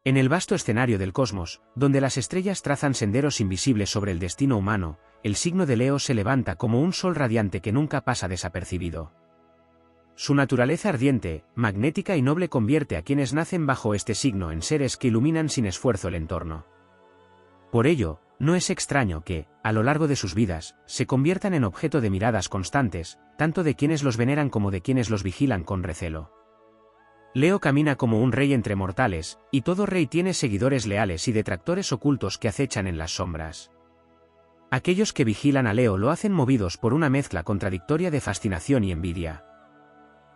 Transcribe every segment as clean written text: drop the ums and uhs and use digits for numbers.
En el vasto escenario del cosmos, donde las estrellas trazan senderos invisibles sobre el destino humano, el signo de Leo se levanta como un sol radiante que nunca pasa desapercibido. Su naturaleza ardiente, magnética y noble convierte a quienes nacen bajo este signo en seres que iluminan sin esfuerzo el entorno. Por ello, no es extraño que, a lo largo de sus vidas, se conviertan en objeto de miradas constantes, tanto de quienes los veneran como de quienes los vigilan con recelo. Leo camina como un rey entre mortales, y todo rey tiene seguidores leales y detractores ocultos que acechan en las sombras. Aquellos que vigilan a Leo lo hacen movidos por una mezcla contradictoria de fascinación y envidia.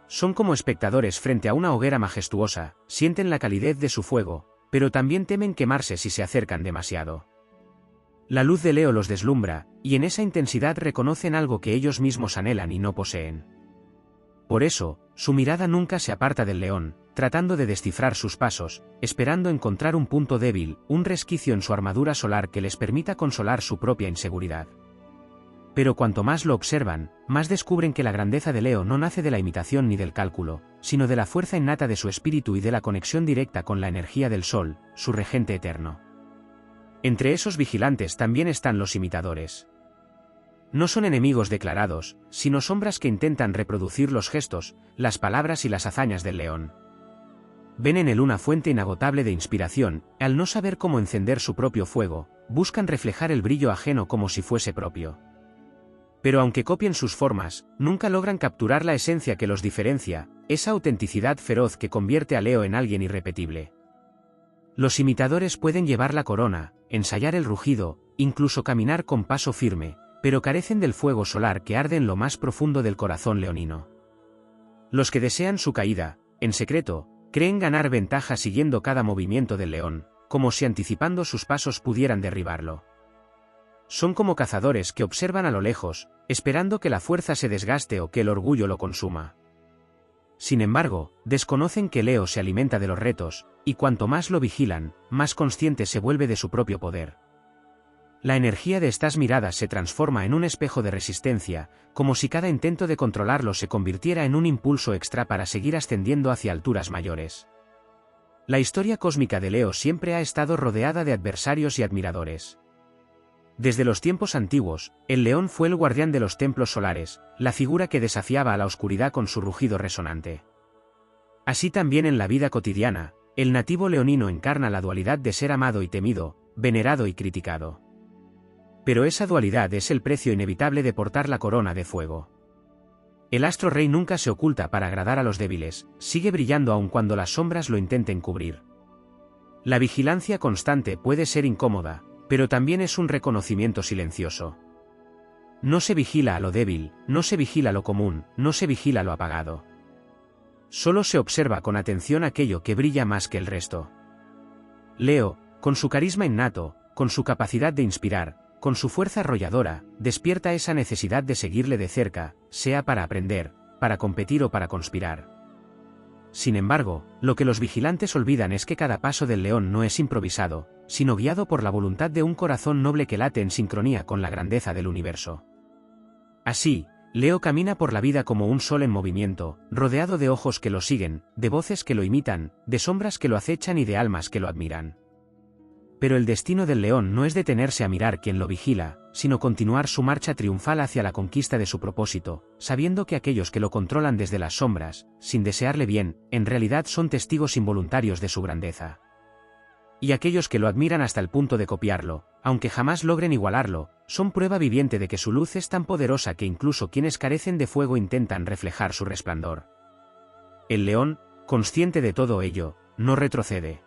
Son como espectadores frente a una hoguera majestuosa, sienten la calidez de su fuego, pero también temen quemarse si se acercan demasiado. La luz de Leo los deslumbra, y en esa intensidad reconocen algo que ellos mismos anhelan y no poseen. Por eso, su mirada nunca se aparta del león, tratando de descifrar sus pasos, esperando encontrar un punto débil, un resquicio en su armadura solar que les permita consolar su propia inseguridad. Pero cuanto más lo observan, más descubren que la grandeza de Leo no nace de la imitación ni del cálculo, sino de la fuerza innata de su espíritu y de la conexión directa con la energía del sol, su regente eterno. Entre esos vigilantes también están los imitadores. No son enemigos declarados, sino sombras que intentan reproducir los gestos, las palabras y las hazañas del león. Ven en él una fuente inagotable de inspiración, al no saber cómo encender su propio fuego, buscan reflejar el brillo ajeno como si fuese propio. Pero aunque copien sus formas, nunca logran capturar la esencia que los diferencia, esa autenticidad feroz que convierte a Leo en alguien irrepetible. Los imitadores pueden llevar la corona, ensayar el rugido, incluso caminar con paso firme, pero carecen del fuego solar que arde en lo más profundo del corazón leonino. Los que desean su caída, en secreto, creen ganar ventaja siguiendo cada movimiento del león, como si anticipando sus pasos pudieran derribarlo. Son como cazadores que observan a lo lejos, esperando que la fuerza se desgaste o que el orgullo lo consuma. Sin embargo, desconocen que Leo se alimenta de los retos, y cuanto más lo vigilan, más consciente se vuelve de su propio poder. La energía de estas miradas se transforma en un espejo de resistencia, como si cada intento de controlarlo se convirtiera en un impulso extra para seguir ascendiendo hacia alturas mayores. La historia cósmica de Leo siempre ha estado rodeada de adversarios y admiradores. Desde los tiempos antiguos, el león fue el guardián de los templos solares, la figura que desafiaba a la oscuridad con su rugido resonante. Así también en la vida cotidiana, el nativo leonino encarna la dualidad de ser amado y temido, venerado y criticado. Pero esa dualidad es el precio inevitable de portar la corona de fuego. El astro rey nunca se oculta para agradar a los débiles, sigue brillando aun cuando las sombras lo intenten cubrir. La vigilancia constante puede ser incómoda, pero también es un reconocimiento silencioso. No se vigila a lo débil, no se vigila lo común, no se vigila lo apagado. Solo se observa con atención aquello que brilla más que el resto. Leo, con su carisma innato, con su capacidad de inspirar, con su fuerza arrolladora, despierta esa necesidad de seguirle de cerca, sea para aprender, para competir o para conspirar. Sin embargo, lo que los vigilantes olvidan es que cada paso del león no es improvisado, sino guiado por la voluntad de un corazón noble que late en sincronía con la grandeza del universo. Así, Leo camina por la vida como un sol en movimiento, rodeado de ojos que lo siguen, de voces que lo imitan, de sombras que lo acechan y de almas que lo admiran. Pero el destino del león no es detenerse a mirar quien lo vigila, sino continuar su marcha triunfal hacia la conquista de su propósito, sabiendo que aquellos que lo controlan desde las sombras, sin desearle bien, en realidad son testigos involuntarios de su grandeza. Y aquellos que lo admiran hasta el punto de copiarlo, aunque jamás logren igualarlo, son prueba viviente de que su luz es tan poderosa que incluso quienes carecen de fuego intentan reflejar su resplandor. El león, consciente de todo ello, no retrocede.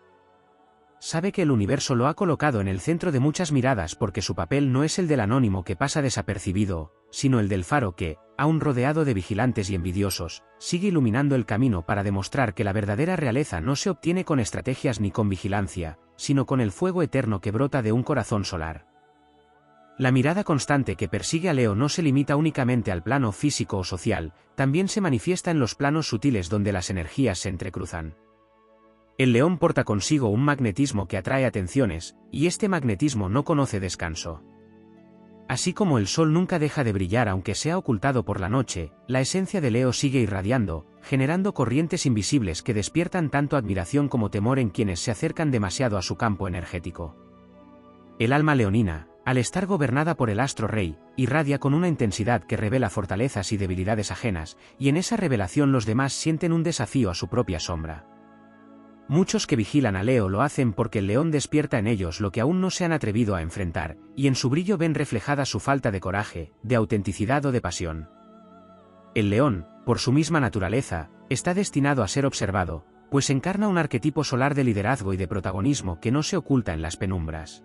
Sabe que el universo lo ha colocado en el centro de muchas miradas porque su papel no es el del anónimo que pasa desapercibido, sino el del faro que, aun rodeado de vigilantes y envidiosos, sigue iluminando el camino para demostrar que la verdadera realeza no se obtiene con estrategias ni con vigilancia, sino con el fuego eterno que brota de un corazón solar. La mirada constante que persigue a Leo no se limita únicamente al plano físico o social, también se manifiesta en los planos sutiles donde las energías se entrecruzan. El león porta consigo un magnetismo que atrae atenciones, y este magnetismo no conoce descanso. Así como el sol nunca deja de brillar aunque sea ocultado por la noche, la esencia de Leo sigue irradiando, generando corrientes invisibles que despiertan tanto admiración como temor en quienes se acercan demasiado a su campo energético. El alma leonina, al estar gobernada por el astro rey, irradia con una intensidad que revela fortalezas y debilidades ajenas, y en esa revelación los demás sienten un desafío a su propia sombra. Muchos que vigilan a Leo lo hacen porque el león despierta en ellos lo que aún no se han atrevido a enfrentar, y en su brillo ven reflejada su falta de coraje, de autenticidad o de pasión. El león, por su misma naturaleza, está destinado a ser observado, pues encarna un arquetipo solar de liderazgo y de protagonismo que no se oculta en las penumbras.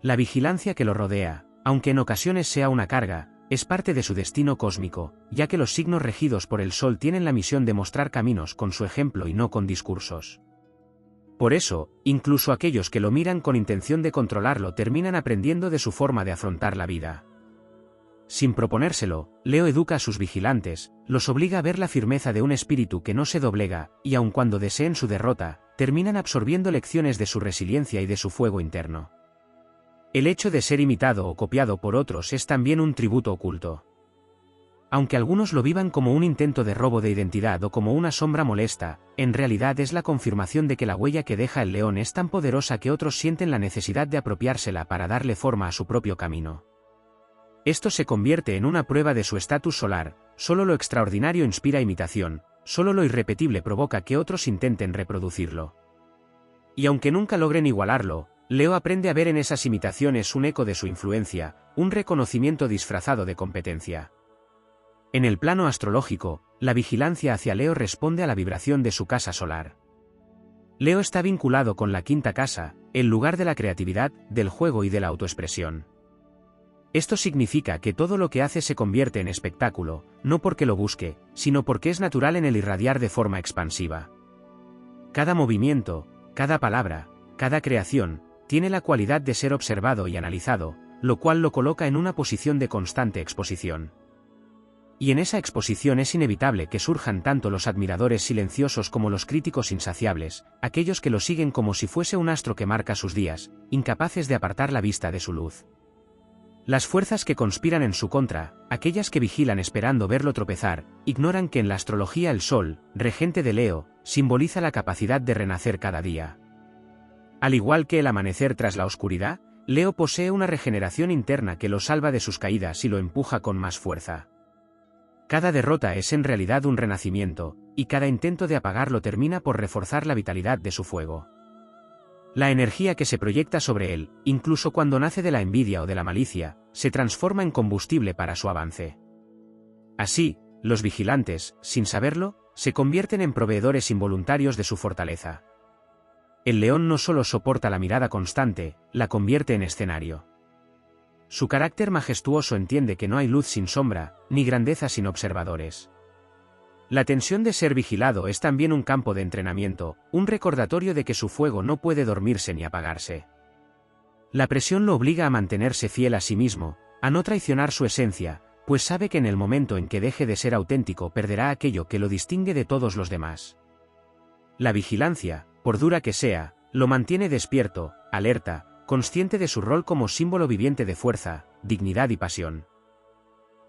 La vigilancia que lo rodea, aunque en ocasiones sea una carga, es parte de su destino cósmico, ya que los signos regidos por el Sol tienen la misión de mostrar caminos con su ejemplo y no con discursos. Por eso, incluso aquellos que lo miran con intención de controlarlo terminan aprendiendo de su forma de afrontar la vida. Sin proponérselo, Leo educa a sus vigilantes, los obliga a ver la firmeza de un espíritu que no se doblega, y aun cuando deseen su derrota, terminan absorbiendo lecciones de su resiliencia y de su fuego interno. El hecho de ser imitado o copiado por otros es también un tributo oculto. Aunque algunos lo vivan como un intento de robo de identidad o como una sombra molesta, en realidad es la confirmación de que la huella que deja el león es tan poderosa que otros sienten la necesidad de apropiársela para darle forma a su propio camino. Esto se convierte en una prueba de su estatus solar: solo lo extraordinario inspira imitación, solo lo irrepetible provoca que otros intenten reproducirlo. Y aunque nunca logren igualarlo, Leo aprende a ver en esas imitaciones un eco de su influencia, un reconocimiento disfrazado de competencia. En el plano astrológico, la vigilancia hacia Leo responde a la vibración de su casa solar. Leo está vinculado con la quinta casa, el lugar de la creatividad, del juego y de la autoexpresión. Esto significa que todo lo que hace se convierte en espectáculo, no porque lo busque, sino porque es natural en el irradiar de forma expansiva. Cada movimiento, cada palabra, cada creación, tiene la cualidad de ser observado y analizado, lo cual lo coloca en una posición de constante exposición. Y en esa exposición es inevitable que surjan tanto los admiradores silenciosos como los críticos insaciables, aquellos que lo siguen como si fuese un astro que marca sus días, incapaces de apartar la vista de su luz. Las fuerzas que conspiran en su contra, aquellas que vigilan esperando verlo tropezar, ignoran que en la astrología el Sol, regente de Leo, simboliza la capacidad de renacer cada día. Al igual que el amanecer tras la oscuridad, Leo posee una regeneración interna que lo salva de sus caídas y lo empuja con más fuerza. Cada derrota es en realidad un renacimiento, y cada intento de apagarlo termina por reforzar la vitalidad de su fuego. La energía que se proyecta sobre él, incluso cuando nace de la envidia o de la malicia, se transforma en combustible para su avance. Así, los vigilantes, sin saberlo, se convierten en proveedores involuntarios de su fortaleza. El león no solo soporta la mirada constante, la convierte en escenario. Su carácter majestuoso entiende que no hay luz sin sombra, ni grandeza sin observadores. La tensión de ser vigilado es también un campo de entrenamiento, un recordatorio de que su fuego no puede dormirse ni apagarse. La presión lo obliga a mantenerse fiel a sí mismo, a no traicionar su esencia, pues sabe que en el momento en que deje de ser auténtico perderá aquello que lo distingue de todos los demás. La vigilancia, por dura que sea, lo mantiene despierto, alerta, consciente de su rol como símbolo viviente de fuerza, dignidad y pasión.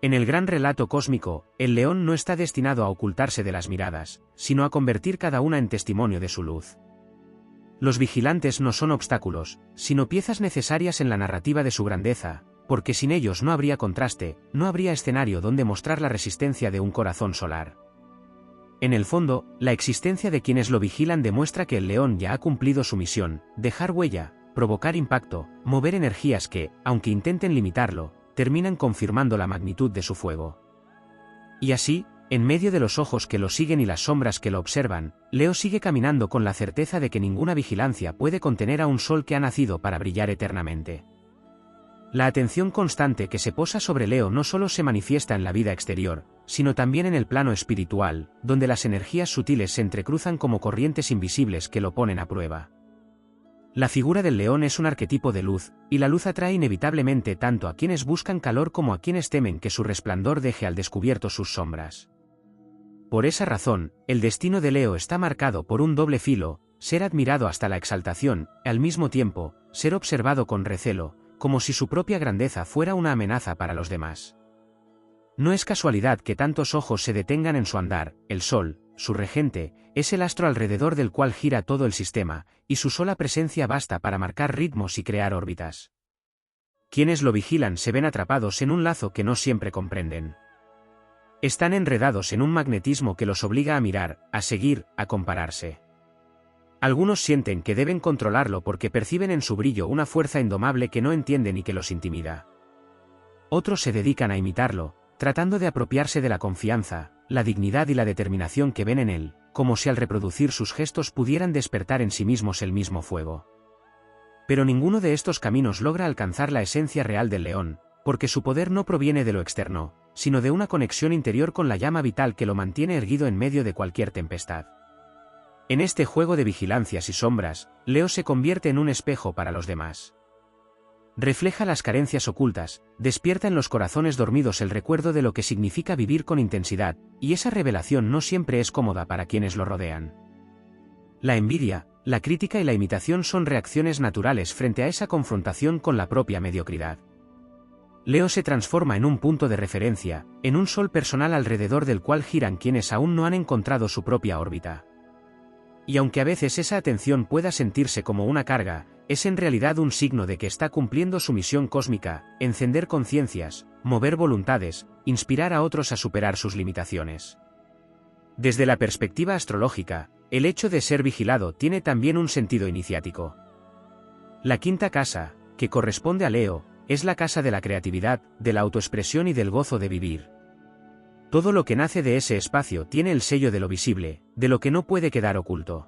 En el gran relato cósmico, el león no está destinado a ocultarse de las miradas, sino a convertir cada una en testimonio de su luz. Los vigilantes no son obstáculos, sino piezas necesarias en la narrativa de su grandeza, porque sin ellos no habría contraste, no habría escenario donde mostrar la resistencia de un corazón solar. En el fondo, la existencia de quienes lo vigilan demuestra que el león ya ha cumplido su misión: dejar huella, provocar impacto, mover energías que, aunque intenten limitarlo, terminan confirmando la magnitud de su fuego. Y así, en medio de los ojos que lo siguen y las sombras que lo observan, Leo sigue caminando con la certeza de que ninguna vigilancia puede contener a un sol que ha nacido para brillar eternamente. La atención constante que se posa sobre Leo no solo se manifiesta en la vida exterior, sino también en el plano espiritual, donde las energías sutiles se entrecruzan como corrientes invisibles que lo ponen a prueba. La figura del león es un arquetipo de luz, y la luz atrae inevitablemente tanto a quienes buscan calor como a quienes temen que su resplandor deje al descubierto sus sombras. Por esa razón, el destino de Leo está marcado por un doble filo: ser admirado hasta la exaltación, al mismo tiempo, ser observado con recelo, como si su propia grandeza fuera una amenaza para los demás. No es casualidad que tantos ojos se detengan en su andar. El Sol, su regente, es el astro alrededor del cual gira todo el sistema, y su sola presencia basta para marcar ritmos y crear órbitas. Quienes lo vigilan se ven atrapados en un lazo que no siempre comprenden. Están enredados en un magnetismo que los obliga a mirar, a seguir, a compararse. Algunos sienten que deben controlarlo porque perciben en su brillo una fuerza indomable que no entienden y que los intimida. Otros se dedican a imitarlo, tratando de apropiarse de la confianza, la dignidad y la determinación que ven en él, como si al reproducir sus gestos pudieran despertar en sí mismos el mismo fuego. Pero ninguno de estos caminos logra alcanzar la esencia real del león, porque su poder no proviene de lo externo, sino de una conexión interior con la llama vital que lo mantiene erguido en medio de cualquier tempestad. En este juego de vigilancias y sombras, Leo se convierte en un espejo para los demás. Refleja las carencias ocultas, despierta en los corazones dormidos el recuerdo de lo que significa vivir con intensidad, y esa revelación no siempre es cómoda para quienes lo rodean. La envidia, la crítica y la imitación son reacciones naturales frente a esa confrontación con la propia mediocridad. Leo se transforma en un punto de referencia, en un sol personal alrededor del cual giran quienes aún no han encontrado su propia órbita. Y aunque a veces esa atención pueda sentirse como una carga, es en realidad un signo de que está cumpliendo su misión cósmica: encender conciencias, mover voluntades, inspirar a otros a superar sus limitaciones. Desde la perspectiva astrológica, el hecho de ser vigilado tiene también un sentido iniciático. La quinta casa, que corresponde a Leo, es la casa de la creatividad, de la autoexpresión y del gozo de vivir. Todo lo que nace de ese espacio tiene el sello de lo visible, de lo que no puede quedar oculto.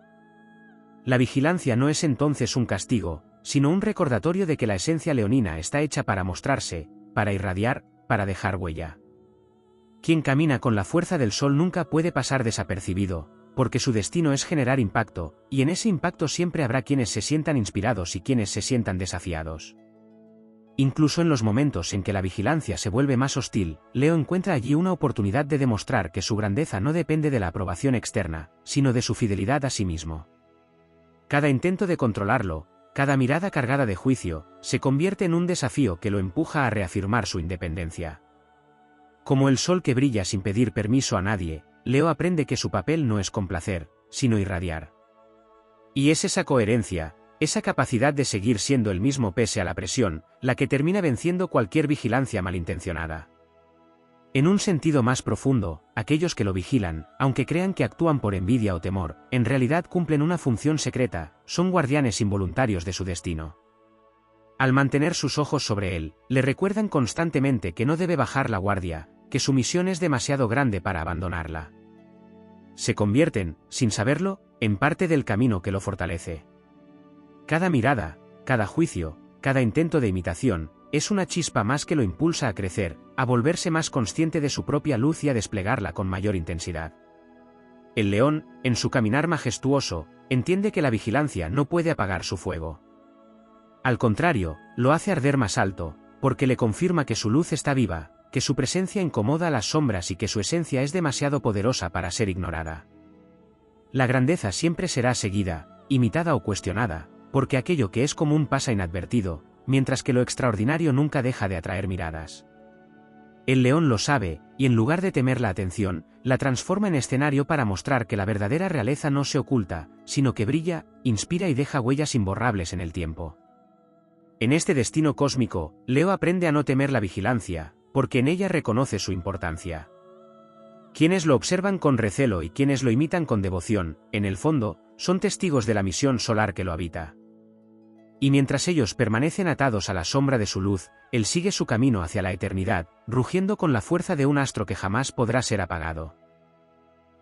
La vigilancia no es entonces un castigo, sino un recordatorio de que la esencia leonina está hecha para mostrarse, para irradiar, para dejar huella. Quien camina con la fuerza del sol nunca puede pasar desapercibido, porque su destino es generar impacto, y en ese impacto siempre habrá quienes se sientan inspirados y quienes se sientan desafiados. Incluso en los momentos en que la vigilancia se vuelve más hostil, Leo encuentra allí una oportunidad de demostrar que su grandeza no depende de la aprobación externa, sino de su fidelidad a sí mismo. Cada intento de controlarlo, cada mirada cargada de juicio, se convierte en un desafío que lo empuja a reafirmar su independencia. Como el sol que brilla sin pedir permiso a nadie, Leo aprende que su papel no es complacer, sino irradiar. Y es esa coherencia, esa capacidad de seguir siendo el mismo pese a la presión, la que termina venciendo cualquier vigilancia malintencionada. En un sentido más profundo, aquellos que lo vigilan, aunque crean que actúan por envidia o temor, en realidad cumplen una función secreta, son guardianes involuntarios de su destino. Al mantener sus ojos sobre él, le recuerdan constantemente que no debe bajar la guardia, que su misión es demasiado grande para abandonarla. Se convierten, sin saberlo, en parte del camino que lo fortalece. Cada mirada, cada juicio, cada intento de imitación, es una chispa más que lo impulsa a crecer, a volverse más consciente de su propia luz y a desplegarla con mayor intensidad. El león, en su caminar majestuoso, entiende que la vigilancia no puede apagar su fuego. Al contrario, lo hace arder más alto, porque le confirma que su luz está viva, que su presencia incomoda a las sombras y que su esencia es demasiado poderosa para ser ignorada. La grandeza siempre será seguida, imitada o cuestionada, porque aquello que es común pasa inadvertido, mientras que lo extraordinario nunca deja de atraer miradas. El león lo sabe, y en lugar de temer la atención, la transforma en escenario para mostrar que la verdadera realeza no se oculta, sino que brilla, inspira y deja huellas imborrables en el tiempo. En este destino cósmico, Leo aprende a no temer la vigilancia, porque en ella reconoce su importancia. Quienes lo observan con recelo y quienes lo imitan con devoción, en el fondo, son testigos de la misión solar que lo habita. Y mientras ellos permanecen atados a la sombra de su luz, él sigue su camino hacia la eternidad, rugiendo con la fuerza de un astro que jamás podrá ser apagado.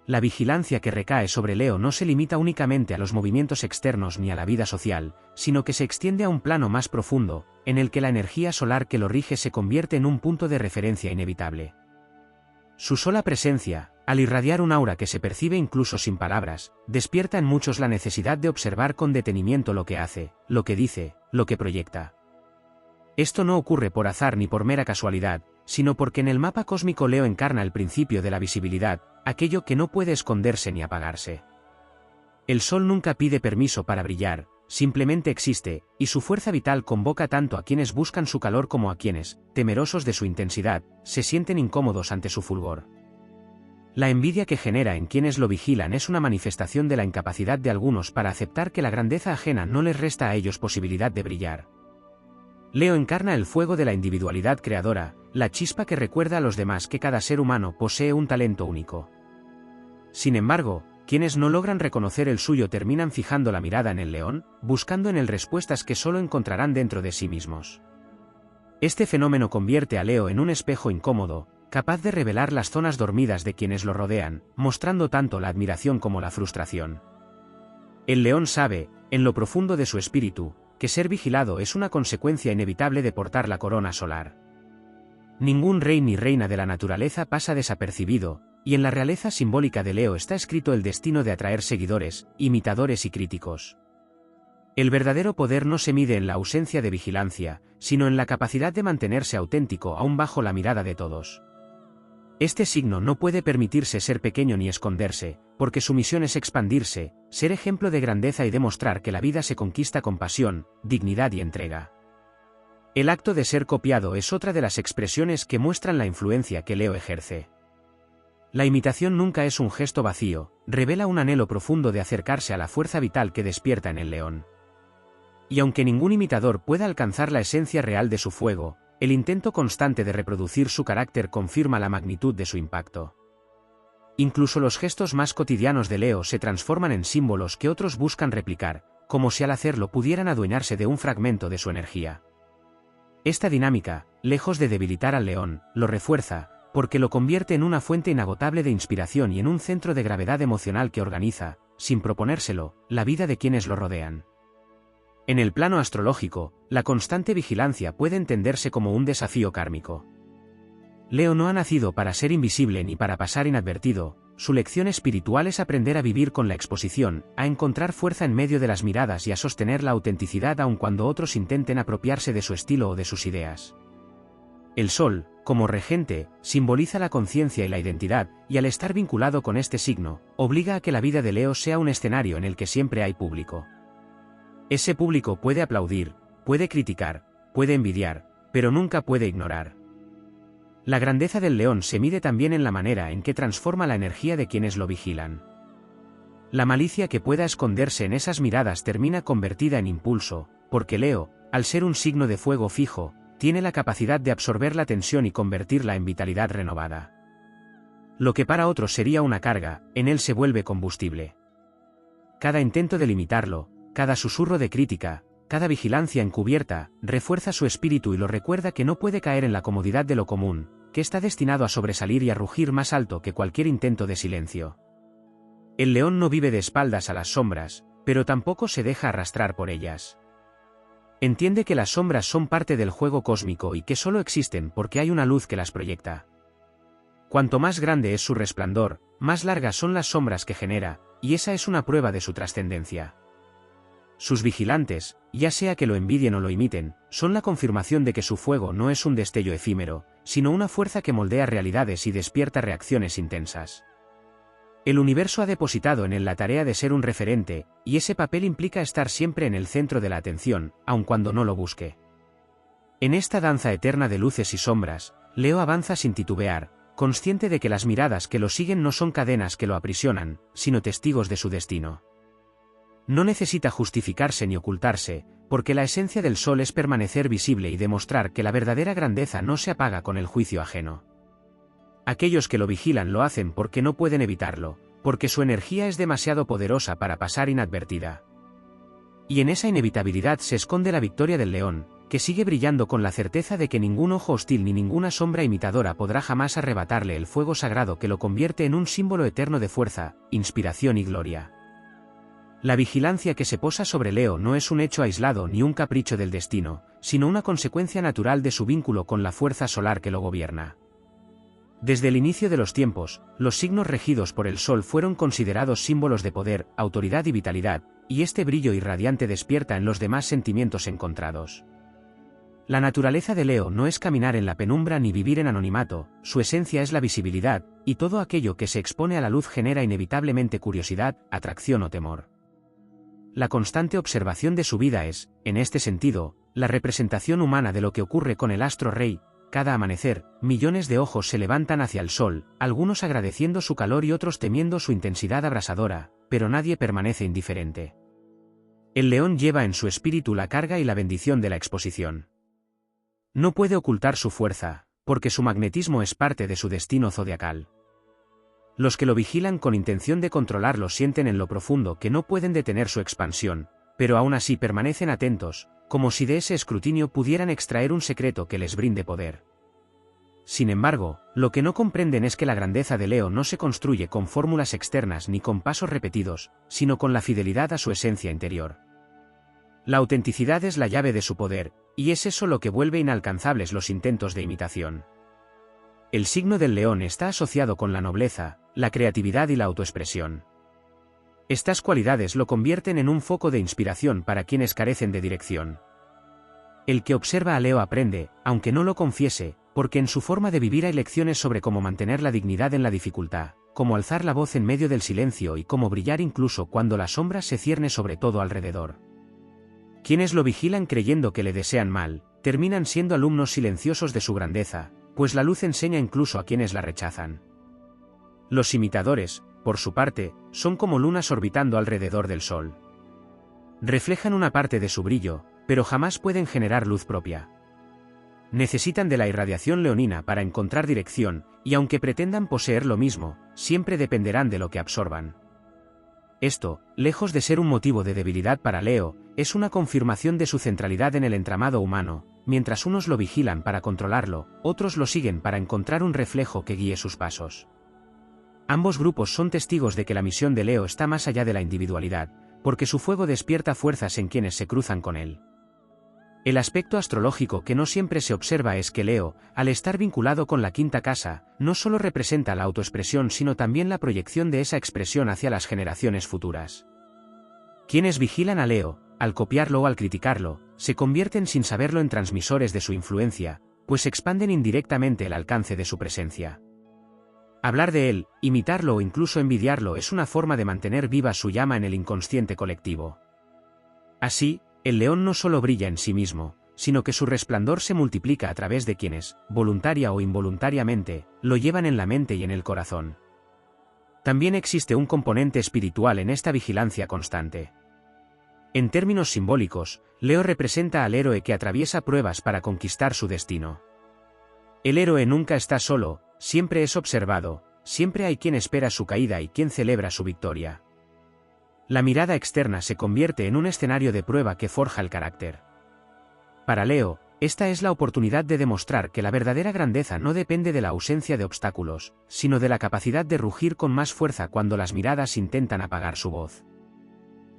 La vigilancia que recae sobre Leo no se limita únicamente a los movimientos externos ni a la vida social, sino que se extiende a un plano más profundo, en el que la energía solar que lo rige se convierte en un punto de referencia inevitable. Su sola presencia, al irradiar un aura que se percibe incluso sin palabras, despierta en muchos la necesidad de observar con detenimiento lo que hace, lo que dice, lo que proyecta. Esto no ocurre por azar ni por mera casualidad, sino porque en el mapa cósmico Leo encarna el principio de la visibilidad, aquello que no puede esconderse ni apagarse. El sol nunca pide permiso para brillar, simplemente existe, y su fuerza vital convoca tanto a quienes buscan su calor como a quienes, temerosos de su intensidad, se sienten incómodos ante su fulgor. La envidia que genera en quienes lo vigilan es una manifestación de la incapacidad de algunos para aceptar que la grandeza ajena no les resta a ellos posibilidad de brillar. Leo encarna el fuego de la individualidad creadora, la chispa que recuerda a los demás que cada ser humano posee un talento único. Sin embargo, quienes no logran reconocer el suyo terminan fijando la mirada en el león, buscando en él respuestas que solo encontrarán dentro de sí mismos. Este fenómeno convierte a Leo en un espejo incómodo, capaz de revelar las zonas dormidas de quienes lo rodean, mostrando tanto la admiración como la frustración. El león sabe, en lo profundo de su espíritu, que ser vigilado es una consecuencia inevitable de portar la corona solar. Ningún rey ni reina de la naturaleza pasa desapercibido, y en la realeza simbólica de Leo está escrito el destino de atraer seguidores, imitadores y críticos. El verdadero poder no se mide en la ausencia de vigilancia, sino en la capacidad de mantenerse auténtico aún bajo la mirada de todos. Este signo no puede permitirse ser pequeño ni esconderse, porque su misión es expandirse, ser ejemplo de grandeza y demostrar que la vida se conquista con pasión, dignidad y entrega. El acto de ser copiado es otra de las expresiones que muestran la influencia que Leo ejerce. La imitación nunca es un gesto vacío, revela un anhelo profundo de acercarse a la fuerza vital que despierta en el león. Y aunque ningún imitador pueda alcanzar la esencia real de su fuego, el intento constante de reproducir su carácter confirma la magnitud de su impacto. Incluso los gestos más cotidianos de Leo se transforman en símbolos que otros buscan replicar, como si al hacerlo pudieran adueñarse de un fragmento de su energía. Esta dinámica, lejos de debilitar al león, lo refuerza, porque lo convierte en una fuente inagotable de inspiración y en un centro de gravedad emocional que organiza, sin proponérselo, la vida de quienes lo rodean. En el plano astrológico, la constante vigilancia puede entenderse como un desafío kármico. Leo no ha nacido para ser invisible ni para pasar inadvertido, su lección espiritual es aprender a vivir con la exposición, a encontrar fuerza en medio de las miradas y a sostener la autenticidad aun cuando otros intenten apropiarse de su estilo o de sus ideas. El sol, como regente, simboliza la conciencia y la identidad, y al estar vinculado con este signo, obliga a que la vida de Leo sea un escenario en el que siempre hay público. Ese público puede aplaudir, puede criticar, puede envidiar, pero nunca puede ignorar. La grandeza del león se mide también en la manera en que transforma la energía de quienes lo vigilan. La malicia que pueda esconderse en esas miradas termina convertida en impulso, porque Leo, al ser un signo de fuego fijo, tiene la capacidad de absorber la tensión y convertirla en vitalidad renovada. Lo que para otros sería una carga, en él se vuelve combustible. Cada intento de limitarlo, cada susurro de crítica, cada vigilancia encubierta, refuerza su espíritu y lo recuerda que no puede caer en la comodidad de lo común, que está destinado a sobresalir y a rugir más alto que cualquier intento de silencio. El león no vive de espaldas a las sombras, pero tampoco se deja arrastrar por ellas. Entiende que las sombras son parte del juego cósmico y que solo existen porque hay una luz que las proyecta. Cuanto más grande es su resplandor, más largas son las sombras que genera, y esa es una prueba de su trascendencia. Sus vigilantes, ya sea que lo envidien o lo imiten, son la confirmación de que su fuego no es un destello efímero, sino una fuerza que moldea realidades y despierta reacciones intensas. El universo ha depositado en él la tarea de ser un referente, y ese papel implica estar siempre en el centro de la atención, aun cuando no lo busque. En esta danza eterna de luces y sombras, Leo avanza sin titubear, consciente de que las miradas que lo siguen no son cadenas que lo aprisionan, sino testigos de su destino. No necesita justificarse ni ocultarse, porque la esencia del sol es permanecer visible y demostrar que la verdadera grandeza no se apaga con el juicio ajeno. Aquellos que lo vigilan lo hacen porque no pueden evitarlo, porque su energía es demasiado poderosa para pasar inadvertida. Y en esa inevitabilidad se esconde la victoria del león, que sigue brillando con la certeza de que ningún ojo hostil ni ninguna sombra imitadora podrá jamás arrebatarle el fuego sagrado que lo convierte en un símbolo eterno de fuerza, inspiración y gloria. La vigilancia que se posa sobre Leo no es un hecho aislado ni un capricho del destino, sino una consecuencia natural de su vínculo con la fuerza solar que lo gobierna. Desde el inicio de los tiempos, los signos regidos por el sol fueron considerados símbolos de poder, autoridad y vitalidad, y este brillo irradiante despierta en los demás sentimientos encontrados. La naturaleza de Leo no es caminar en la penumbra ni vivir en anonimato, su esencia es la visibilidad, y todo aquello que se expone a la luz genera inevitablemente curiosidad, atracción o temor. la constante observación de su vida es, en este sentido, la representación humana de lo que ocurre con el astro rey. Cada amanecer, millones de ojos se levantan hacia el sol, algunos agradeciendo su calor y otros temiendo su intensidad abrasadora, pero nadie permanece indiferente. El león lleva en su espíritu la carga y la bendición de la exposición. No puede ocultar su fuerza, porque su magnetismo es parte de su destino zodiacal. Los que lo vigilan con intención de controlarlo sienten en lo profundo que no pueden detener su expansión, pero aún así permanecen atentos, como si de ese escrutinio pudieran extraer un secreto que les brinde poder. Sin embargo, lo que no comprenden es que la grandeza de Leo no se construye con fórmulas externas ni con pasos repetidos, sino con la fidelidad a su esencia interior. La autenticidad es la llave de su poder, y es eso lo que vuelve inalcanzables los intentos de imitación. El signo del león está asociado con la nobleza, la creatividad y la autoexpresión. Estas cualidades lo convierten en un foco de inspiración para quienes carecen de dirección. El que observa a Leo aprende, aunque no lo confiese, porque en su forma de vivir hay lecciones sobre cómo mantener la dignidad en la dificultad, cómo alzar la voz en medio del silencio y cómo brillar incluso cuando la sombra se cierne sobre todo alrededor. Quienes lo vigilan creyendo que le desean mal, terminan siendo alumnos silenciosos de su grandeza, pues la luz enseña incluso a quienes la rechazan. Los imitadores, por su parte, son como lunas orbitando alrededor del sol. Reflejan una parte de su brillo, pero jamás pueden generar luz propia. Necesitan de la irradiación leonina para encontrar dirección, y aunque pretendan poseer lo mismo, siempre dependerán de lo que absorban. Esto, lejos de ser un motivo de debilidad para Leo, es una confirmación de su centralidad en el entramado humano. Mientras unos lo vigilan para controlarlo, otros lo siguen para encontrar un reflejo que guíe sus pasos. Ambos grupos son testigos de que la misión de Leo está más allá de la individualidad, porque su fuego despierta fuerzas en quienes se cruzan con él. El aspecto astrológico que no siempre se observa es que Leo, al estar vinculado con la quinta casa, no solo representa la autoexpresión sino también la proyección de esa expresión hacia las generaciones futuras. Quienes vigilan a Leo, al copiarlo o al criticarlo, se convierten sin saberlo en transmisores de su influencia, pues expanden indirectamente el alcance de su presencia. Hablar de él, imitarlo o incluso envidiarlo es una forma de mantener viva su llama en el inconsciente colectivo. Así, el león no solo brilla en sí mismo, sino que su resplandor se multiplica a través de quienes, voluntaria o involuntariamente, lo llevan en la mente y en el corazón. También existe un componente espiritual en esta vigilancia constante. En términos simbólicos, Leo representa al héroe que atraviesa pruebas para conquistar su destino. El héroe nunca está solo, siempre es observado, siempre hay quien espera su caída y quien celebra su victoria. La mirada externa se convierte en un escenario de prueba que forja el carácter. Para Leo, esta es la oportunidad de demostrar que la verdadera grandeza no depende de la ausencia de obstáculos, sino de la capacidad de rugir con más fuerza cuando las miradas intentan apagar su voz.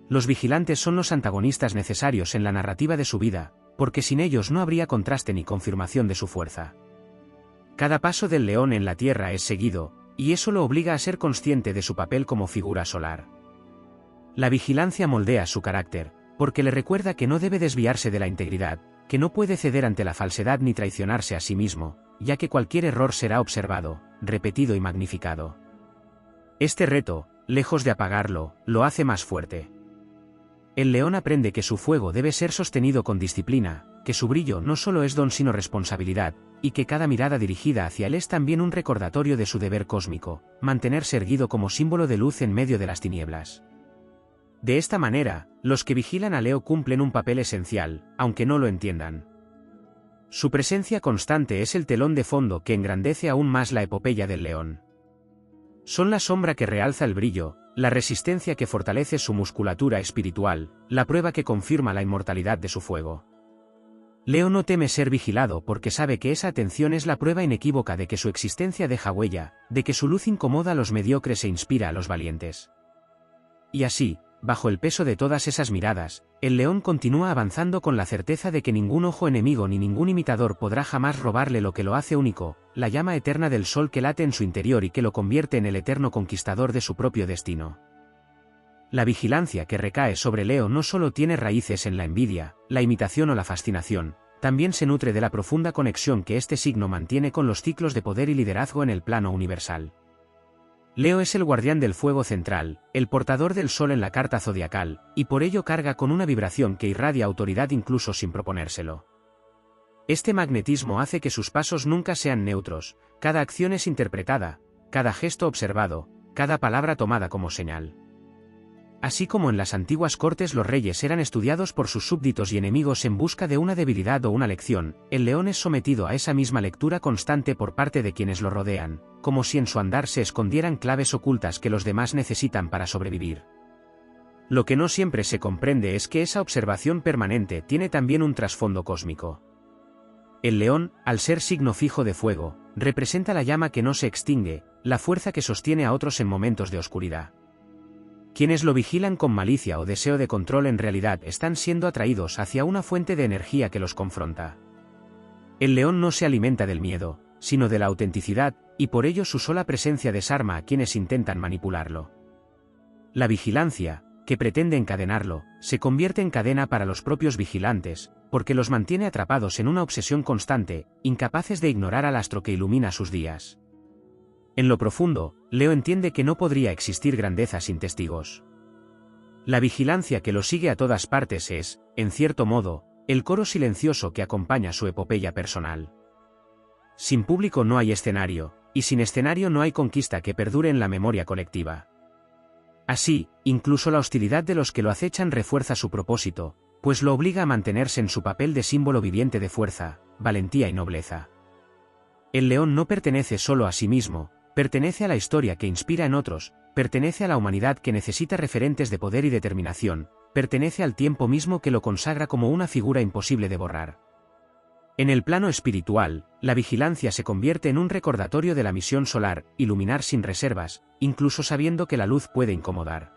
Los vigilantes son los antagonistas necesarios en la narrativa de su vida, porque sin ellos no habría contraste ni confirmación de su fuerza. Cada paso del león en la tierra es seguido, y eso lo obliga a ser consciente de su papel como figura solar. La vigilancia moldea su carácter, porque le recuerda que no debe desviarse de la integridad, que no puede ceder ante la falsedad ni traicionarse a sí mismo, ya que cualquier error será observado, repetido y magnificado. Este reto, lejos de apagarlo, lo hace más fuerte. El león aprende que su fuego debe ser sostenido con disciplina, que su brillo no solo es don sino responsabilidad, y que cada mirada dirigida hacia él es también un recordatorio de su deber cósmico, mantenerse erguido como símbolo de luz en medio de las tinieblas. De esta manera, los que vigilan a Leo cumplen un papel esencial, aunque no lo entiendan. Su presencia constante es el telón de fondo que engrandece aún más la epopeya del león. Son la sombra que realza el brillo, la resistencia que fortalece su musculatura espiritual, la prueba que confirma la inmortalidad de su fuego. Leo no teme ser vigilado porque sabe que esa atención es la prueba inequívoca de que su existencia deja huella, de que su luz incomoda a los mediocres e inspira a los valientes. Y así, bajo el peso de todas esas miradas, el león continúa avanzando con la certeza de que ningún ojo enemigo ni ningún imitador podrá jamás robarle lo que lo hace único, la llama eterna del sol que late en su interior y que lo convierte en el eterno conquistador de su propio destino. La vigilancia que recae sobre Leo no solo tiene raíces en la envidia, la imitación o la fascinación, también se nutre de la profunda conexión que este signo mantiene con los ciclos de poder y liderazgo en el plano universal. Leo es el guardián del fuego central, el portador del sol en la carta zodiacal, y por ello carga con una vibración que irradia autoridad incluso sin proponérselo. Este magnetismo hace que sus pasos nunca sean neutros, cada acción es interpretada, cada gesto observado, cada palabra tomada como señal. Así como en las antiguas cortes los reyes eran estudiados por sus súbditos y enemigos en busca de una debilidad o una lección, el león es sometido a esa misma lectura constante por parte de quienes lo rodean, como si en su andar se escondieran claves ocultas que los demás necesitan para sobrevivir. Lo que no siempre se comprende es que esa observación permanente tiene también un trasfondo cósmico. El león, al ser signo fijo de fuego, representa la llama que no se extingue, la fuerza que sostiene a otros en momentos de oscuridad. Quienes lo vigilan con malicia o deseo de control en realidad están siendo atraídos hacia una fuente de energía que los confronta. El león no se alimenta del miedo, sino de la autenticidad, y por ello su sola presencia desarma a quienes intentan manipularlo. La vigilancia, que pretende encadenarlo, se convierte en cadena para los propios vigilantes, porque los mantiene atrapados en una obsesión constante, incapaces de ignorar al astro que ilumina sus días. En lo profundo, Leo entiende que no podría existir grandeza sin testigos. La vigilancia que lo sigue a todas partes es, en cierto modo, el coro silencioso que acompaña su epopeya personal. Sin público no hay escenario, y sin escenario no hay conquista que perdure en la memoria colectiva. Así, incluso la hostilidad de los que lo acechan refuerza su propósito, pues lo obliga a mantenerse en su papel de símbolo viviente de fuerza, valentía y nobleza. El león no pertenece solo a sí mismo, pertenece a la historia que inspira en otros, pertenece a la humanidad que necesita referentes de poder y determinación, pertenece al tiempo mismo que lo consagra como una figura imposible de borrar. En el plano espiritual, la vigilancia se convierte en un recordatorio de la misión solar, iluminar sin reservas, incluso sabiendo que la luz puede incomodar.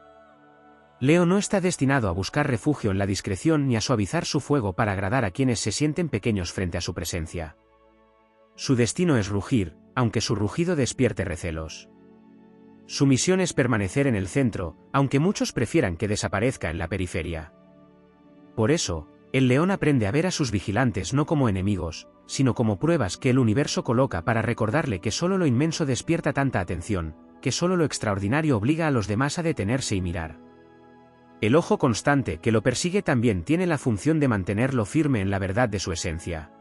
Leo no está destinado a buscar refugio en la discreción ni a suavizar su fuego para agradar a quienes se sienten pequeños frente a su presencia. Su destino es rugir, aunque su rugido despierte recelos. Su misión es permanecer en el centro, aunque muchos prefieran que desaparezca en la periferia. Por eso, el león aprende a ver a sus vigilantes no como enemigos, sino como pruebas que el universo coloca para recordarle que solo lo inmenso despierta tanta atención, que solo lo extraordinario obliga a los demás a detenerse y mirar. El ojo constante que lo persigue también tiene la función de mantenerlo firme en la verdad de su esencia.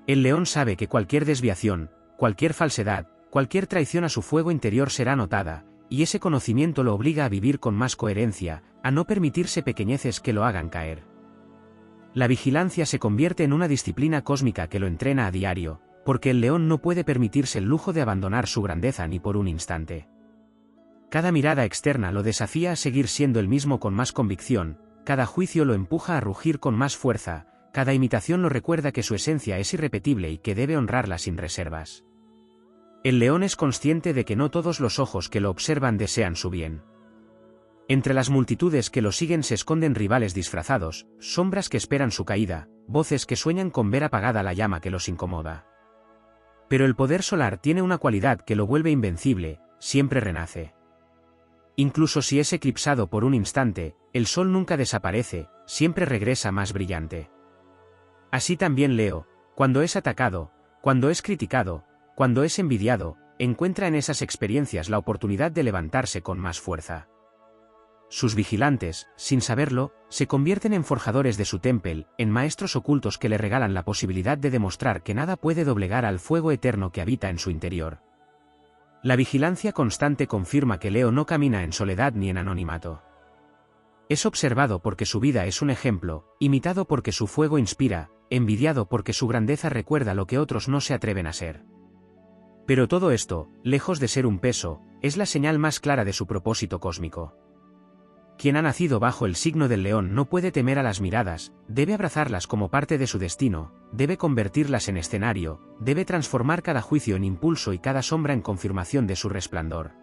El león sabe que cualquier desviación, cualquier falsedad, cualquier traición a su fuego interior será notada, y ese conocimiento lo obliga a vivir con más coherencia, a no permitirse pequeñeces que lo hagan caer. La vigilancia se convierte en una disciplina cósmica que lo entrena a diario, porque el león no puede permitirse el lujo de abandonar su grandeza ni por un instante. Cada mirada externa lo desafía a seguir siendo el mismo con más convicción, cada juicio lo empuja a rugir con más fuerza, cada imitación lo recuerda que su esencia es irrepetible y que debe honrarla sin reservas. El león es consciente de que no todos los ojos que lo observan desean su bien. Entre las multitudes que lo siguen se esconden rivales disfrazados, sombras que esperan su caída, voces que sueñan con ver apagada la llama que los incomoda. Pero el poder solar tiene una cualidad que lo vuelve invencible, siempre renace. Incluso si es eclipsado por un instante, el sol nunca desaparece, siempre regresa más brillante. Así también Leo, cuando es atacado, cuando es criticado, cuando es envidiado, encuentra en esas experiencias la oportunidad de levantarse con más fuerza. Sus vigilantes, sin saberlo, se convierten en forjadores de su templo, en maestros ocultos que le regalan la posibilidad de demostrar que nada puede doblegar al fuego eterno que habita en su interior. La vigilancia constante confirma que Leo no camina en soledad ni en anonimato. Es observado porque su vida es un ejemplo, imitado porque su fuego inspira, envidiado porque su grandeza recuerda lo que otros no se atreven a ser. Pero todo esto, lejos de ser un peso, es la señal más clara de su propósito cósmico. Quien ha nacido bajo el signo del león no puede temer a las miradas, debe abrazarlas como parte de su destino, debe convertirlas en escenario, debe transformar cada juicio en impulso y cada sombra en confirmación de su resplandor.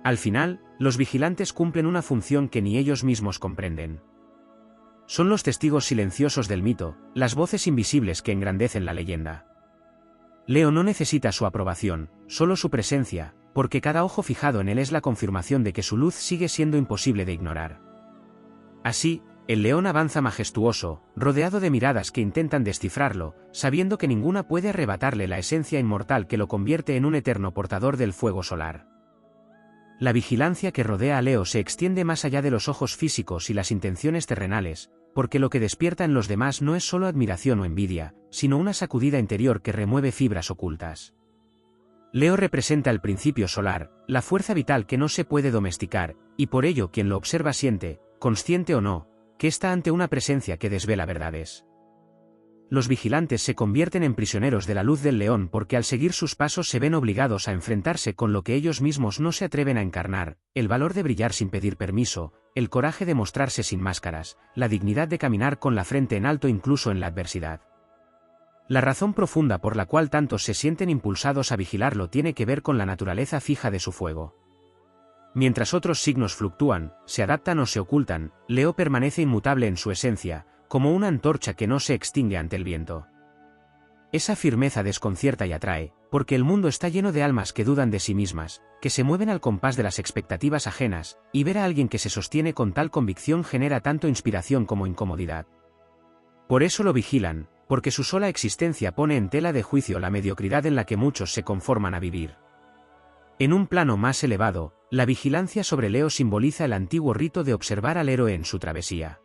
Al final, los vigilantes cumplen una función que ni ellos mismos comprenden. Son los testigos silenciosos del mito, las voces invisibles que engrandecen la leyenda. Leo no necesita su aprobación, solo su presencia, porque cada ojo fijado en él es la confirmación de que su luz sigue siendo imposible de ignorar. Así, el león avanza majestuoso, rodeado de miradas que intentan descifrarlo, sabiendo que ninguna puede arrebatarle la esencia inmortal que lo convierte en un eterno portador del fuego solar. La vigilancia que rodea a Leo se extiende más allá de los ojos físicos y las intenciones terrenales, porque lo que despierta en los demás no es solo admiración o envidia, sino una sacudida interior que remueve fibras ocultas. Leo representa el principio solar, la fuerza vital que no se puede domesticar, y por ello quien lo observa siente, consciente o no, que está ante una presencia que desvela verdades. Los vigilantes se convierten en prisioneros de la luz del león porque al seguir sus pasos se ven obligados a enfrentarse con lo que ellos mismos no se atreven a encarnar, el valor de brillar sin pedir permiso, el coraje de mostrarse sin máscaras, la dignidad de caminar con la frente en alto incluso en la adversidad. La razón profunda por la cual tantos se sienten impulsados a vigilarlo tiene que ver con la naturaleza fija de su fuego. Mientras otros signos fluctúan, se adaptan o se ocultan, Leo permanece inmutable en su esencia, como una antorcha que no se extingue ante el viento. Esa firmeza desconcierta y atrae, porque el mundo está lleno de almas que dudan de sí mismas, que se mueven al compás de las expectativas ajenas, y ver a alguien que se sostiene con tal convicción genera tanto inspiración como incomodidad. Por eso lo vigilan, porque su sola existencia pone en tela de juicio la mediocridad en la que muchos se conforman a vivir. En un plano más elevado, la vigilancia sobre Leo simboliza el antiguo rito de observar al héroe en su travesía.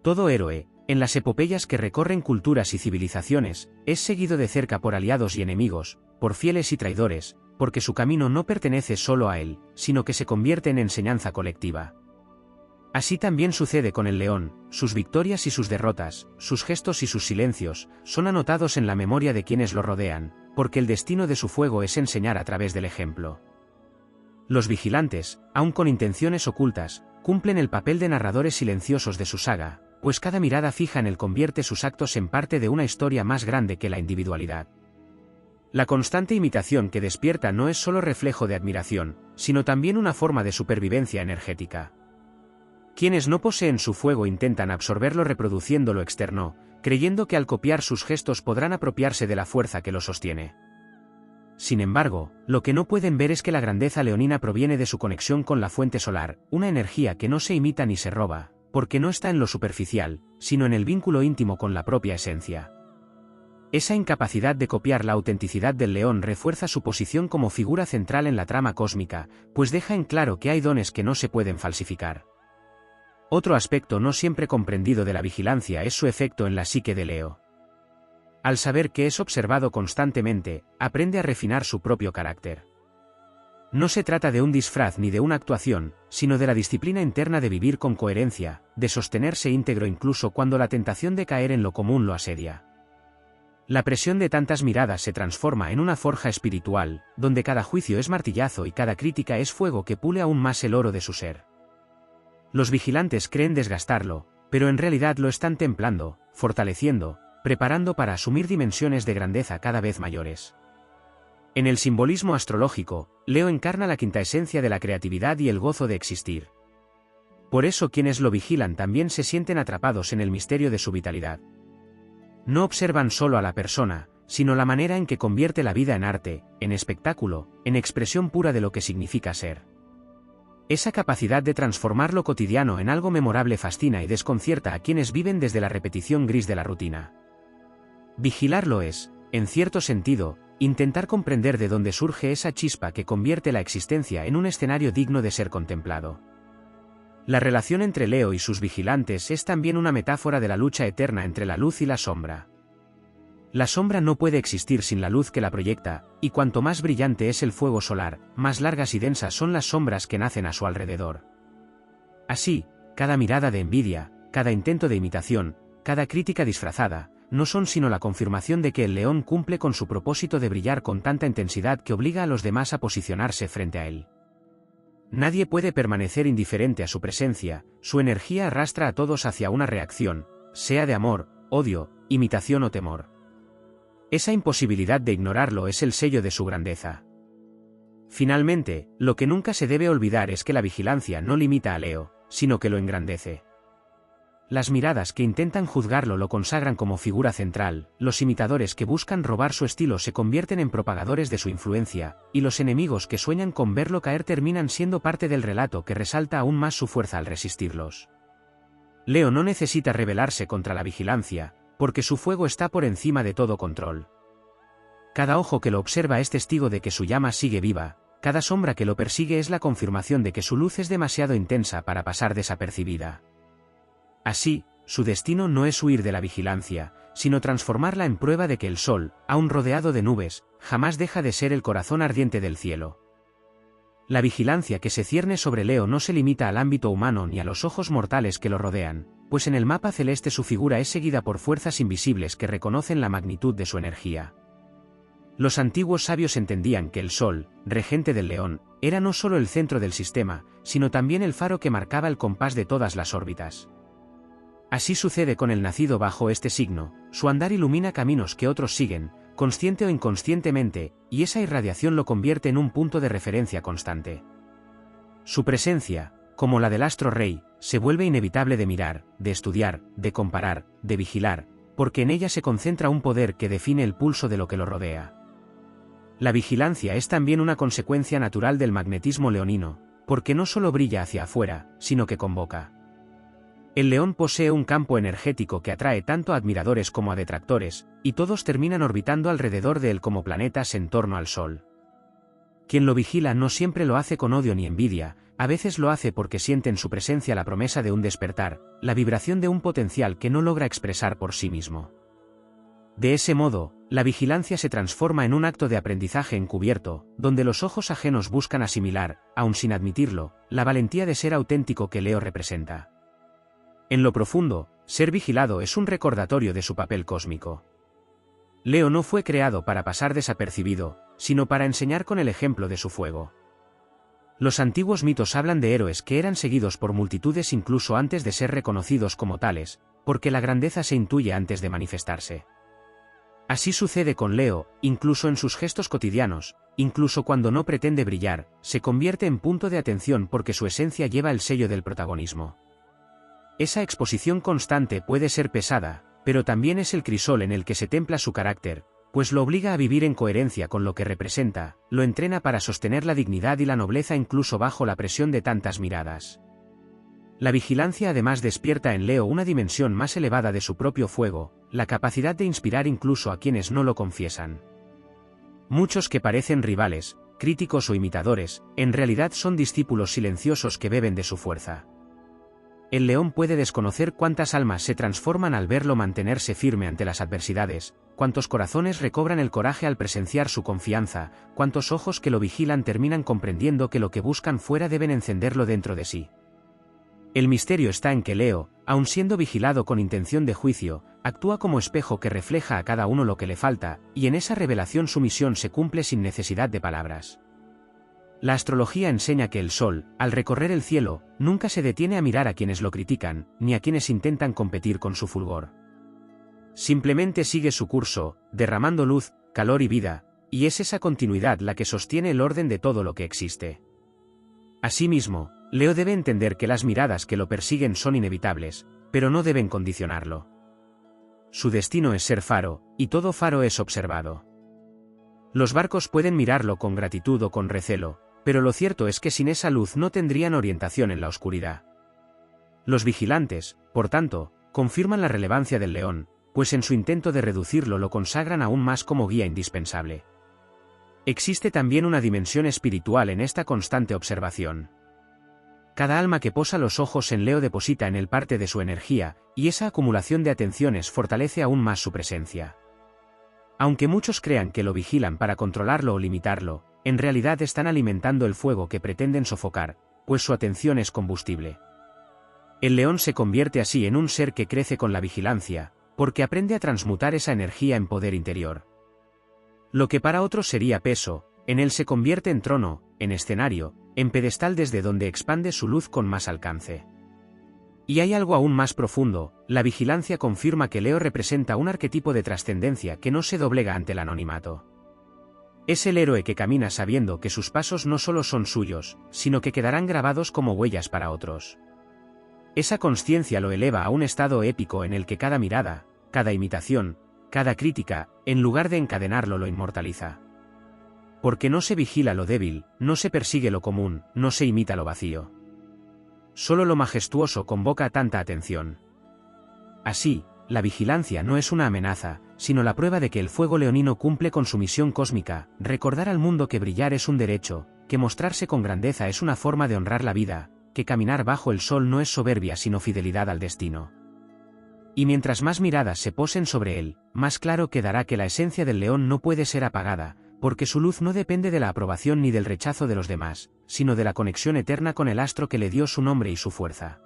Todo héroe, en las epopeyas que recorren culturas y civilizaciones, es seguido de cerca por aliados y enemigos, por fieles y traidores, porque su camino no pertenece solo a él, sino que se convierte en enseñanza colectiva. Así también sucede con el león, sus victorias y sus derrotas, sus gestos y sus silencios, son anotados en la memoria de quienes lo rodean, porque el destino de su fuego es enseñar a través del ejemplo. Los vigilantes, aun con intenciones ocultas, cumplen el papel de narradores silenciosos de su saga, pues cada mirada fija en él convierte sus actos en parte de una historia más grande que la individualidad. La constante imitación que despierta no es solo reflejo de admiración, sino también una forma de supervivencia energética. Quienes no poseen su fuego intentan absorberlo reproduciendo lo externo, creyendo que al copiar sus gestos podrán apropiarse de la fuerza que lo sostiene. Sin embargo, lo que no pueden ver es que la grandeza leonina proviene de su conexión con la fuente solar, una energía que no se imita ni se roba, porque no está en lo superficial, sino en el vínculo íntimo con la propia esencia. Esa incapacidad de copiar la autenticidad del león refuerza su posición como figura central en la trama cósmica, pues deja en claro que hay dones que no se pueden falsificar. Otro aspecto no siempre comprendido de la vigilancia es su efecto en la psique de Leo. Al saber que es observado constantemente, aprende a refinar su propio carácter. No se trata de un disfraz ni de una actuación, sino de la disciplina interna de vivir con coherencia, de sostenerse íntegro incluso cuando la tentación de caer en lo común lo asedia. La presión de tantas miradas se transforma en una forja espiritual, donde cada juicio es martillazo y cada crítica es fuego que pule aún más el oro de su ser. Los vigilantes creen desgastarlo, pero en realidad lo están templando, fortaleciendo, preparando para asumir dimensiones de grandeza cada vez mayores. En el simbolismo astrológico, Leo encarna la quinta esencia de la creatividad y el gozo de existir. Por eso quienes lo vigilan también se sienten atrapados en el misterio de su vitalidad. No observan solo a la persona, sino la manera en que convierte la vida en arte, en espectáculo, en expresión pura de lo que significa ser. Esa capacidad de transformar lo cotidiano en algo memorable fascina y desconcierta a quienes viven desde la repetición gris de la rutina. Vigilarlo es, en cierto sentido, intentar comprender de dónde surge esa chispa que convierte la existencia en un escenario digno de ser contemplado. La relación entre Leo y sus vigilantes es también una metáfora de la lucha eterna entre la luz y la sombra. La sombra no puede existir sin la luz que la proyecta, y cuanto más brillante es el fuego solar, más largas y densas son las sombras que nacen a su alrededor. Así, cada mirada de envidia, cada intento de imitación, cada crítica disfrazada, no son sino la confirmación de que el león cumple con su propósito de brillar con tanta intensidad que obliga a los demás a posicionarse frente a él. Nadie puede permanecer indiferente a su presencia, su energía arrastra a todos hacia una reacción, sea de amor, odio, imitación o temor. Esa imposibilidad de ignorarlo es el sello de su grandeza. Finalmente, lo que nunca se debe olvidar es que la vigilancia no limita a Leo, sino que lo engrandece. Las miradas que intentan juzgarlo lo consagran como figura central, los imitadores que buscan robar su estilo se convierten en propagadores de su influencia, y los enemigos que sueñan con verlo caer terminan siendo parte del relato que resalta aún más su fuerza al resistirlos. Leo no necesita rebelarse contra la vigilancia, porque su fuego está por encima de todo control. Cada ojo que lo observa es testigo de que su llama sigue viva, cada sombra que lo persigue es la confirmación de que su luz es demasiado intensa para pasar desapercibida. Así, su destino no es huir de la vigilancia, sino transformarla en prueba de que el sol, aun rodeado de nubes, jamás deja de ser el corazón ardiente del cielo. La vigilancia que se cierne sobre Leo no se limita al ámbito humano ni a los ojos mortales que lo rodean, pues en el mapa celeste su figura es seguida por fuerzas invisibles que reconocen la magnitud de su energía. Los antiguos sabios entendían que el Sol, regente del León, era no solo el centro del sistema, sino también el faro que marcaba el compás de todas las órbitas. Así sucede con el nacido bajo este signo, su andar ilumina caminos que otros siguen, consciente o inconscientemente, y esa irradiación lo convierte en un punto de referencia constante. Su presencia, como la del astro rey, se vuelve inevitable de mirar, de estudiar, de comparar, de vigilar, porque en ella se concentra un poder que define el pulso de lo que lo rodea. La vigilancia es también una consecuencia natural del magnetismo leonino, porque no solo brilla hacia afuera, sino que convoca. El león posee un campo energético que atrae tanto a admiradores como a detractores, y todos terminan orbitando alrededor de él como planetas en torno al Sol. Quien lo vigila no siempre lo hace con odio ni envidia, a veces lo hace porque siente en su presencia la promesa de un despertar, la vibración de un potencial que no logra expresar por sí mismo. De ese modo, la vigilancia se transforma en un acto de aprendizaje encubierto, donde los ojos ajenos buscan asimilar, aun sin admitirlo, la valentía de ser auténtico que Leo representa. En lo profundo, ser vigilado es un recordatorio de su papel cósmico. Leo no fue creado para pasar desapercibido, sino para enseñar con el ejemplo de su fuego. Los antiguos mitos hablan de héroes que eran seguidos por multitudes incluso antes de ser reconocidos como tales, porque la grandeza se intuye antes de manifestarse. Así sucede con Leo, incluso en sus gestos cotidianos, incluso cuando no pretende brillar, se convierte en punto de atención porque su esencia lleva el sello del protagonismo. Esa exposición constante puede ser pesada, pero también es el crisol en el que se templa su carácter, pues lo obliga a vivir en coherencia con lo que representa, lo entrena para sostener la dignidad y la nobleza incluso bajo la presión de tantas miradas. La vigilancia además despierta en Leo una dimensión más elevada de su propio fuego, la capacidad de inspirar incluso a quienes no lo confiesan. Muchos que parecen rivales, críticos o imitadores, en realidad son discípulos silenciosos que beben de su fuerza. El león puede desconocer cuántas almas se transforman al verlo mantenerse firme ante las adversidades, cuántos corazones recobran el coraje al presenciar su confianza, cuántos ojos que lo vigilan terminan comprendiendo que lo que buscan fuera deben encenderlo dentro de sí. El misterio está en que Leo, aun siendo vigilado con intención de juicio, actúa como espejo que refleja a cada uno lo que le falta, y en esa revelación su misión se cumple sin necesidad de palabras. La astrología enseña que el Sol, al recorrer el cielo, nunca se detiene a mirar a quienes lo critican, ni a quienes intentan competir con su fulgor. Simplemente sigue su curso, derramando luz, calor y vida, y es esa continuidad la que sostiene el orden de todo lo que existe. Asimismo, Leo debe entender que las miradas que lo persiguen son inevitables, pero no deben condicionarlo. Su destino es ser faro, y todo faro es observado. Los barcos pueden mirarlo con gratitud o con recelo, pero lo cierto es que sin esa luz no tendrían orientación en la oscuridad. Los vigilantes, por tanto, confirman la relevancia del león, pues en su intento de reducirlo lo consagran aún más como guía indispensable. Existe también una dimensión espiritual en esta constante observación. Cada alma que posa los ojos en Leo deposita en él parte de su energía, y esa acumulación de atenciones fortalece aún más su presencia. Aunque muchos crean que lo vigilan para controlarlo o limitarlo, en realidad están alimentando el fuego que pretenden sofocar, pues su atención es combustible. El león se convierte así en un ser que crece con la vigilancia, porque aprende a transmutar esa energía en poder interior. Lo que para otros sería peso, en él se convierte en trono, en escenario, en pedestal desde donde expande su luz con más alcance. Y hay algo aún más profundo, la vigilancia confirma que Leo representa un arquetipo de trascendencia que no se doblega ante el anonimato. Es el héroe que camina sabiendo que sus pasos no solo son suyos, sino que quedarán grabados como huellas para otros. Esa consciencia lo eleva a un estado épico en el que cada mirada, cada imitación, cada crítica, en lugar de encadenarlo lo inmortaliza. Porque no se vigila lo débil, no se persigue lo común, no se imita lo vacío. Solo lo majestuoso convoca tanta atención. Así, la vigilancia no es una amenaza, sino la prueba de que el fuego leonino cumple con su misión cósmica, recordar al mundo que brillar es un derecho, que mostrarse con grandeza es una forma de honrar la vida, que caminar bajo el sol no es soberbia sino fidelidad al destino. Y mientras más miradas se posen sobre él, más claro quedará que la esencia del león no puede ser apagada, porque su luz no depende de la aprobación ni del rechazo de los demás, sino de la conexión eterna con el astro que le dio su nombre y su fuerza.